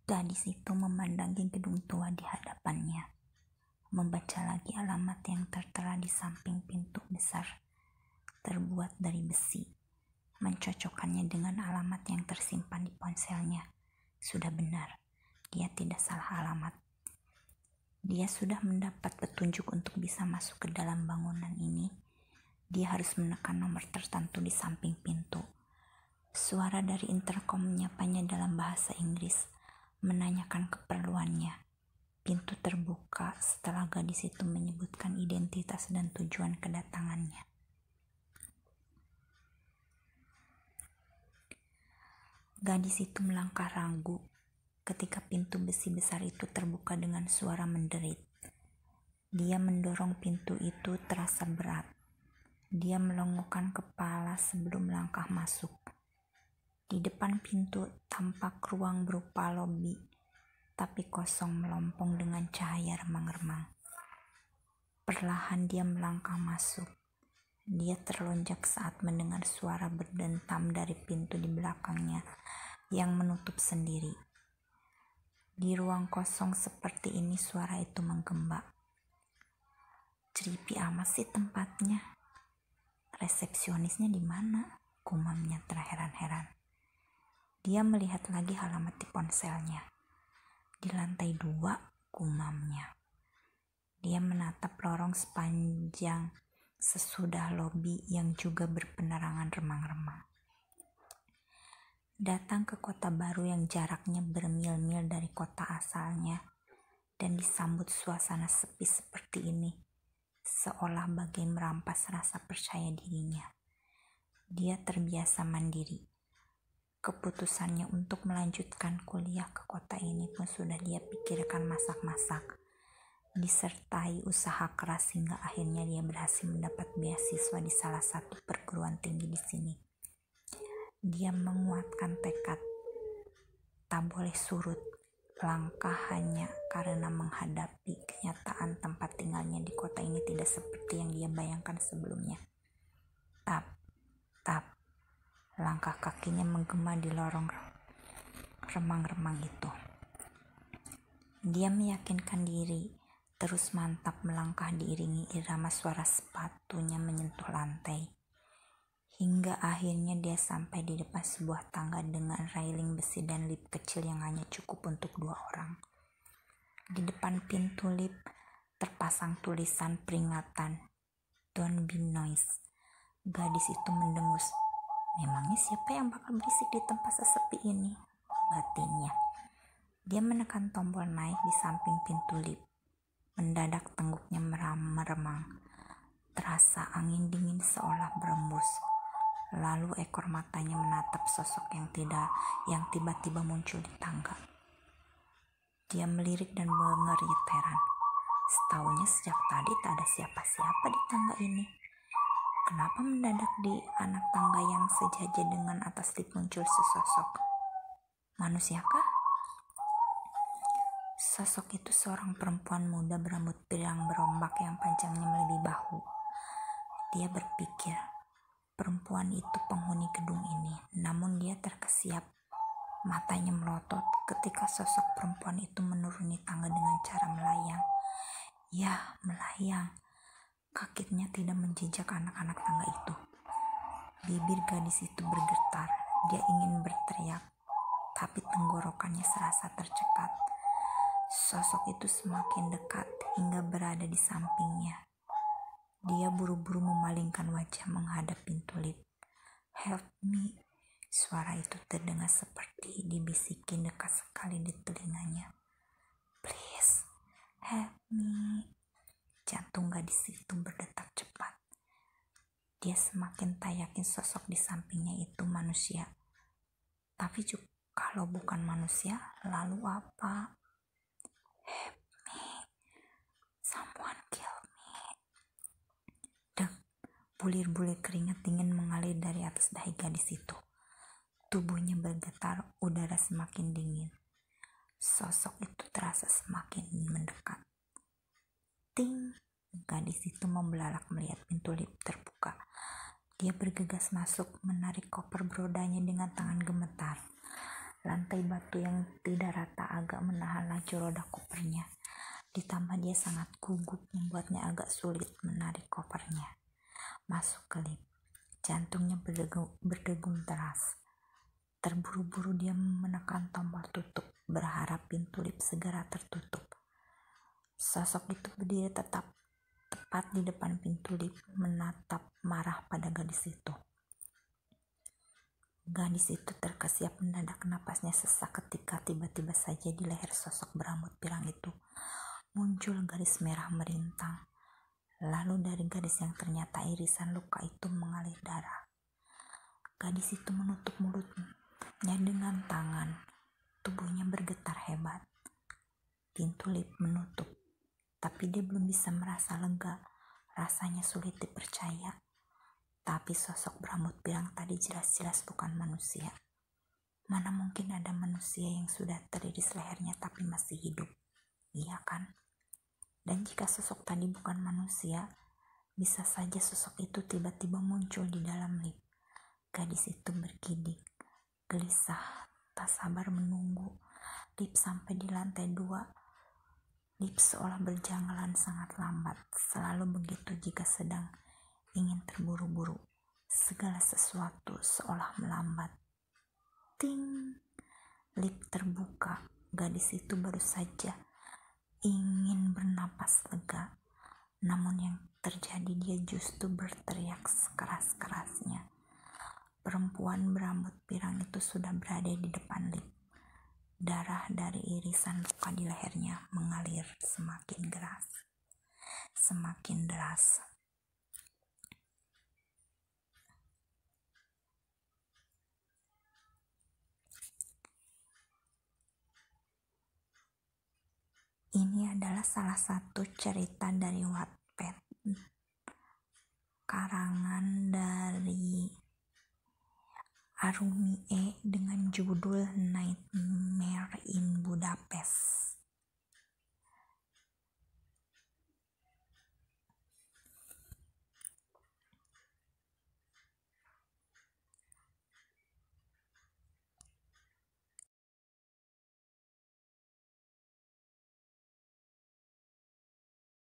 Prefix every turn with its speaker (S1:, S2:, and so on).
S1: Gadis itu memandangi gedung tua di hadapannya, membaca lagi alamat yang tertera di samping pintu besar, terbuat dari besi, mencocokkannya dengan alamat yang tersimpan di ponselnya. Sudah benar, dia tidak salah alamat. Dia sudah mendapat petunjuk untuk bisa masuk ke dalam bangunan ini. Dia harus menekan nomor tertentu di samping pintu. Suara dari intercom menyapanya dalam bahasa Inggris, menanyakan keperluannya. Pintu terbuka setelah gadis itu menyebutkan identitas dan tujuan kedatangannya. Gadis itu melangkah ragu ketika pintu besi besar itu terbuka dengan suara menderit. Dia mendorong pintu itu terasa berat. Dia melongokkan kepala sebelum melangkah masuk. Di depan pintu tampak ruang berupa lobi, tapi kosong melompong dengan cahaya remang-remang. Perlahan dia melangkah masuk. Dia terlonjak saat mendengar suara berdentam dari pintu di belakangnya yang menutup sendiri. Di ruang kosong seperti ini suara itu menggema. Creepy amat sih tempatnya. Resepsionisnya di mana? Gumamnya terheran-heran. Dia melihat lagi alamat di ponselnya. Di lantai 2, gumamnya. Dia menatap lorong sepanjang sesudah lobi yang juga berpenerangan remang-remang. Datang ke kota baru yang jaraknya bermil-mil dari kota asalnya dan disambut suasana sepi seperti ini, seolah bagai merampas rasa percaya dirinya. Dia terbiasa mandiri. Keputusannya untuk melanjutkan kuliah ke kota ini pun sudah dia pikirkan masak-masak, disertai usaha keras hingga akhirnya dia berhasil mendapat beasiswa di salah satu perguruan tinggi di sini. Dia menguatkan tekad, tak boleh surut langkah hanya karena menghadapi kenyataan tempat tinggalnya di kota ini tidak seperti yang dia bayangkan sebelumnya. Tap, langkah kakinya menggema di lorong remang-remang itu. Dia meyakinkan diri, terus mantap melangkah diiringi irama suara sepatunya menyentuh lantai. Hingga akhirnya dia sampai di depan sebuah tangga dengan railing besi dan lift kecil yang hanya cukup untuk 2 orang. Di depan pintu lift terpasang tulisan peringatan, "Don't be noise." Gadis itu mendengus. Memangnya siapa yang bakal berisik di tempat sesepi ini? Batinnya. Dia menekan tombol naik di samping pintu lift. Mendadak tengguknya meremang. Terasa angin dingin seolah berembus. Lalu ekor matanya menatap sosok yang tiba-tiba muncul di tangga. Dia melirik dan mengerit heran. Setaunya sejak tadi tak ada siapa-siapa di tangga ini. Kenapa mendadak di anak tangga yang sejajar dengan atas lift muncul sesosok? Manusiakah? Sosok itu seorang perempuan muda berambut pirang berombak yang panjangnya melebihi bahu. Dia berpikir, perempuan itu penghuni gedung ini, namun dia terkesiap. Matanya melotot ketika sosok perempuan itu menuruni tangga dengan cara melayang. Ya, melayang. Kakinya tidak menjejak anak-anak tangga itu. Bibir gadis itu bergetar. Dia ingin berteriak, tapi tenggorokannya serasa tercekat. Sosok itu semakin dekat hingga berada di sampingnya. Dia buru-buru memalingkan wajah menghadap pintu lift. "Help me." Suara itu terdengar seperti dibisikin dekat sekali di telinganya. "Please, help me." Jantung gadis itu berdetak cepat. Dia semakin tak yakin sosok di sampingnya itu manusia. Tapi juga kalau bukan manusia, lalu apa? "Help me. Someone kill me." Dek, bulir-bulir keringat dingin mengalir dari atas dahi gadis itu. Tubuhnya bergetar, udara semakin dingin. Sosok itu terasa semakin mendekat. Ting, gadis itu membelalak melihat pintu lift terbuka. Dia bergegas masuk, menarik koper berodanya dengan tangan gemetar. Lantai batu yang tidak rata agak menahan laju roda kopernya. Ditambah dia sangat gugup membuatnya agak sulit menarik kopernya masuk ke lift. Jantungnya berdegung deras. Terburu-buru dia menekan tombol tutup, berharap pintu lift segera tertutup. Sosok itu berdiri tepat di depan pintu lift, menatap marah pada gadis itu. Gadis itu terkesiap mendadak, napasnya sesak ketika tiba-tiba saja di leher sosok berambut pirang itu muncul garis merah merintang. Lalu dari garis yang ternyata irisan luka itu mengalir darah. Gadis itu menutup mulutnya dengan tangan. Tubuhnya bergetar hebat. Pintu lift menutup, tapi dia belum bisa merasa lega. Rasanya sulit dipercaya. Tapi sosok berambut pirang tadi jelas-jelas bukan manusia. Mana mungkin ada manusia yang sudah teriris lehernya tapi masih hidup? Iya kan? Dan jika sosok tadi bukan manusia, bisa saja sosok itu tiba-tiba muncul di dalam lift. Gadis itu bergidik, gelisah, tak sabar menunggu lift sampai di lantai 2. Lift seolah berjalan sangat lambat, selalu begitu jika sedang ingin terburu-buru. Segala sesuatu seolah melambat. Ting! Lift terbuka. Gadis itu baru saja ingin bernapas lega, namun yang terjadi dia justru berteriak sekeras-kerasnya. Perempuan berambut pirang itu sudah berada di depan lift. Darah dari irisan luka di lehernya mengalir semakin deras. Ini adalah salah satu cerita dari Wattpad, karangan dari Arumi E dengan judul Nightmare